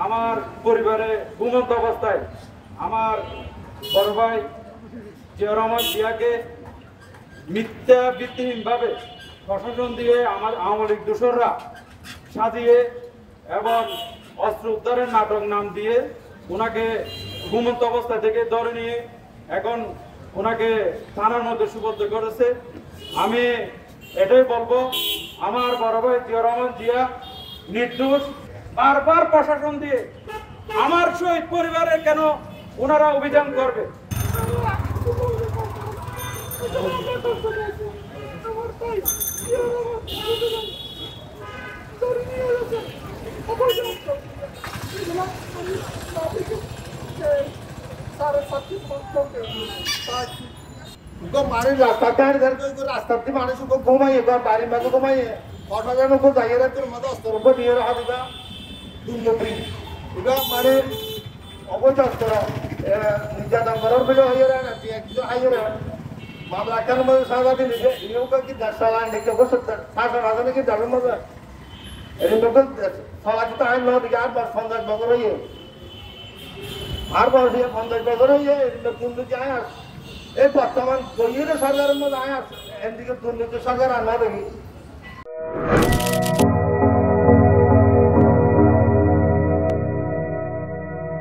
আমার পরিবারে ঘুমন্ত অবস্থায় আমার বড় ভাই জিয়া রহমান জিয়াকে মিথ্যা ভিত্তিহীনভাবে প্রশাসন দিয়ে আমার আওয়ামী লীগ দোসররা সাজিয়ে এবং অস্ত্র উদ্ধারের নাটক নাম দিয়ে ওনাকে ঘুমন্ত অবস্থা থেকে ধরে নিয়ে এখন ওনাকে থানার মধ্যে সুবদ্ধ করেছে। আমি এটাই বলবো, আমার বড় ভাই জিয়া রহমান জিয়া নির্দোষ। বারবার প্রশাসন দিয়ে আমার শহীদ পরিবারের কেন ওনারা অভিযান করবে? মানুষ রাস্তাতে রাস্তাতে মানুষ ঘুমাইয়ে বাড়ির মাঝে ঘুমাইয়ে প্রশাসন উপর দাঁড়িয়ে রাখতে মতো অস্ত্রের উপর নিয়ে রাখা দিবা দুর্নীতি এটা মানে অবচস্ত্র নির্যাতন করার বলে হয়ে রে না একজন হাইয়ে রে মামলা কেন মধ্যে সাজাতে নিজে ইউকা কি দাসালা নিকে বসে শাসন রাজনে কি দারুণ মজা এই লোক সলাকি তো আইন নদী আর বার সন্দেশ বগর হইয়ে আর বার দিয়ে সন্দেশ বগর হইয়ে দুর্নীতি আয় এই বর্তমান কইয়ের সরকারের মধ্যে আয় এদিকে দুর্নীতি সরকার আনা দেখি